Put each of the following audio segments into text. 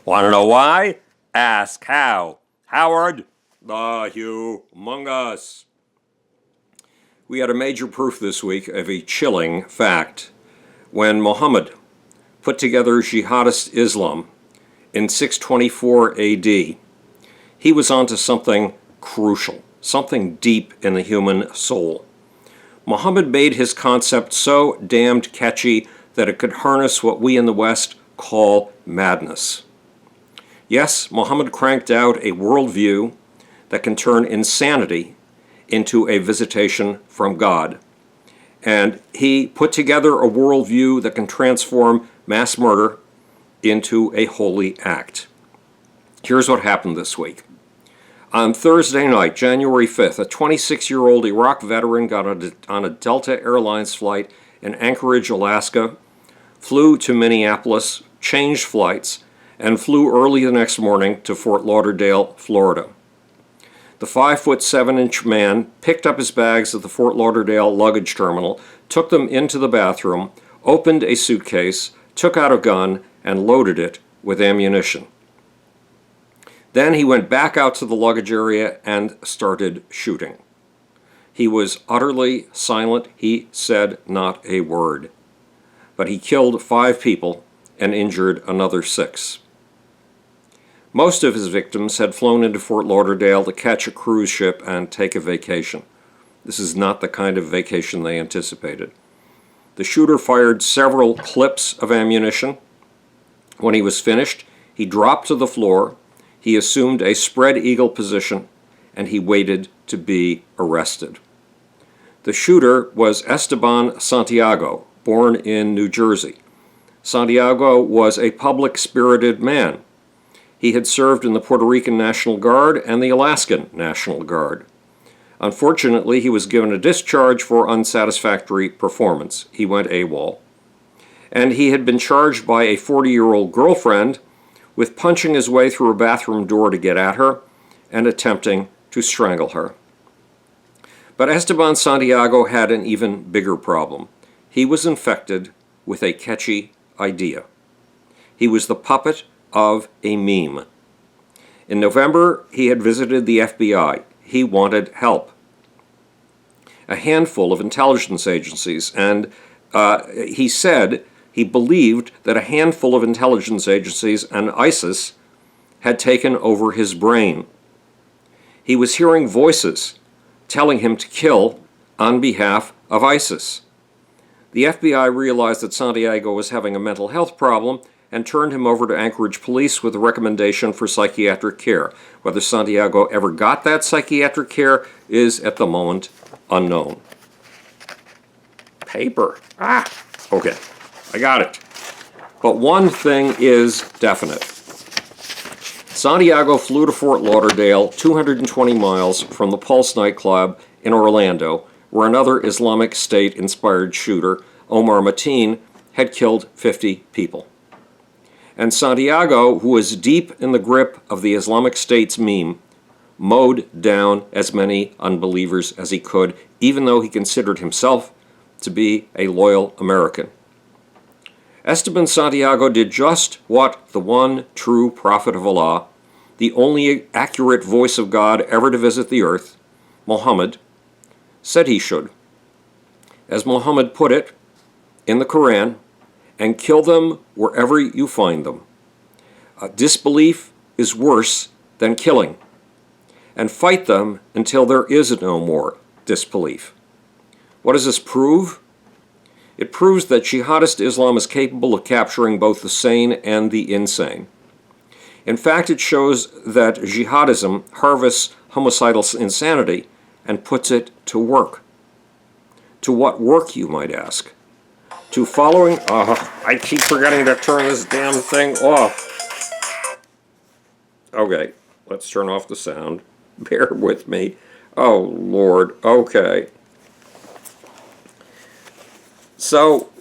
Want to know why? Ask how. Howard the Humongous. We had a major proof this week of a chilling fact. When Muhammad put together jihadist Islam in 624 AD, he was onto something crucial, something deep in the human soul. Muhammad made his concept so damned catchy that it could harness what we in the West call madness. Yes, Muhammad cranked out a worldview that can turn insanity into a visitation from God. And he put together a worldview that can transform mass murder into a holy act. Here's what happened this week. On Thursday night, January 5th, a 26-year-old Iraq veteran got on a Delta Airlines flight in Anchorage, Alaska, flew to Minneapolis, changed flights, and flew early the next morning to Fort Lauderdale, Florida. The 5'7" man picked up his bags at the Fort Lauderdale luggage terminal, took them into the bathroom, opened a suitcase, took out a gun, and loaded it with ammunition. Then he went back out to the luggage area and started shooting. He was utterly silent. He said not a word. But he killed 5 people and injured another 6. Most of his victims had flown into Fort Lauderdale to catch a cruise ship and take a vacation. This is not the kind of vacation they anticipated. The shooter fired several clips of ammunition. When he was finished, he dropped to the floor. He assumed a spread eagle position, and he waited to be arrested. The shooter was Esteban Santiago, born in New Jersey. Santiago was a public-spirited man. He had served in the Puerto Rican National Guard and the Alaskan National Guard. Unfortunately, he was given a discharge for unsatisfactory performance. He went AWOL. And he had been charged by a 40-year-old girlfriend with punching his way through a bathroom door to get at her and attempting to strangle her. But Esteban Santiago had an even bigger problem. He was infected with a catchy idea. He was the puppet of a meme. In November, he had visited the FBI. He wanted help. A handful of intelligence agencies, and he said he believed that a handful of intelligence agencies and ISIS had taken over his brain. He was hearing voices telling him to kill on behalf of ISIS. The FBI realized that Santiago was having a mental health problem and turned him over to Anchorage police with a recommendation for psychiatric care. Whether Santiago ever got that psychiatric care is at the moment unknown. Paper. Okay. I got it. But one thing is definite. Santiago flew to Fort Lauderdale, 220 miles from the Pulse nightclub in Orlando, where another Islamic State-inspired shooter, Omar Mateen, had killed 50 people. And Santiago, who was deep in the grip of the Islamic State's meme, mowed down as many unbelievers as he could, even though he considered himself to be a loyal American. Esteban Santiago did just what the one true prophet of Allah, the only accurate voice of God ever to visit the earth, Muhammad, said he should. As Muhammad put it in the Quran, and kill them wherever you find them. Disbelief is worse than killing, and fight them until there is no more disbelief. What does this prove? It proves that jihadist Islam is capable of capturing both the sane and the insane. In fact, it shows that jihadism harvests homicidal insanity and puts it to work. To what work, you might ask? To following... I keep forgetting to turn this damn thing off. Okay, let's turn off the sound. Bear with me. Oh, Lord. Okay. So,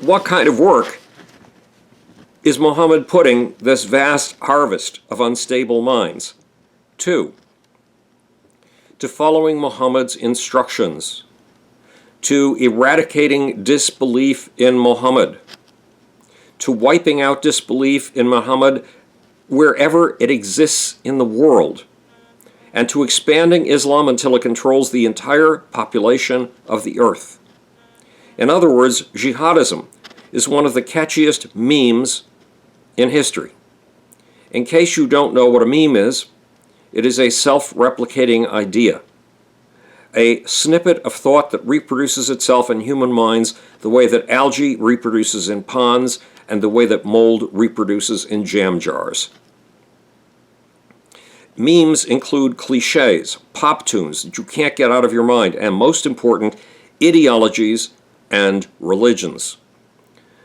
what kind of work is Muhammad putting this vast harvest of unstable minds to? To following Muhammad's instructions, to eradicating disbelief in Muhammad, to wiping out disbelief in Muhammad wherever it exists in the world, and to expanding Islam until it controls the entire population of the earth. In other words, jihadism is one of the catchiest memes in history. In case you don't know what a meme is, it is a self-replicating idea, a snippet of thought that reproduces itself in human minds the way that algae reproduces in ponds and the way that mold reproduces in jam jars. Memes include cliches, pop tunes that you can't get out of your mind, and most important, ideologies and religions.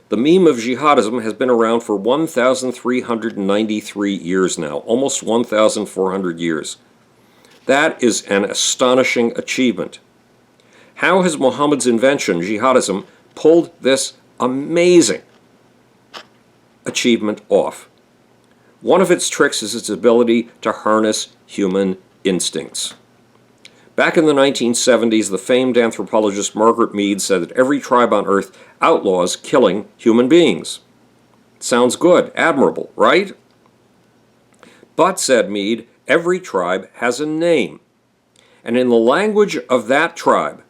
The meme of jihadism has been around for 1,393 years now, almost 1,400 years. That is an astonishing achievement. How has Muhammad's invention, jihadism, pulled this amazing achievement off? One of its tricks is its ability to harness human instincts. Back in the 1970s, the famed anthropologist Margaret Mead said that every tribe on Earth outlaws killing human beings. Sounds good, admirable, right? But, said Mead, every tribe has a name. And in the language of that tribe,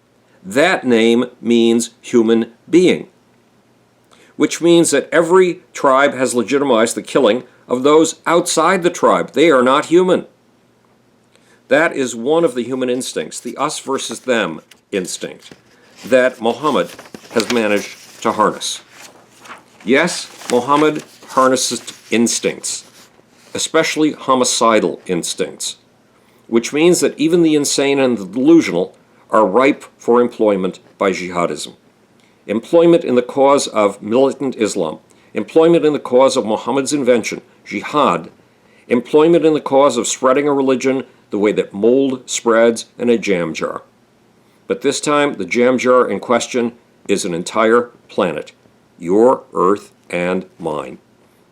that name means human being. Which means that every tribe has legitimized the killing of those outside the tribe. They are not human. That is one of the human instincts, the us versus them instinct, that Muhammad has managed to harness. Yes, Muhammad harnesses instincts, especially homicidal instincts, which means that even the insane and the delusional are ripe for employment by jihadism. Employment in the cause of militant Islam, employment in the cause of Muhammad's invention, jihad, employment in the cause of spreading a religion the way that mold spreads in a jam jar. But this time, the jam jar in question is an entire planet, your Earth and mine.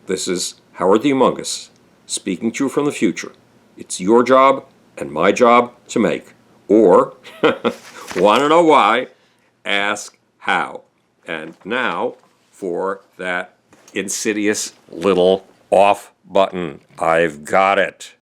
This is Howard the Among Us, speaking to you from the future. It's your job and my job to make. Or, want to know why? Ask how. And now for that insidious little off button. I've got it.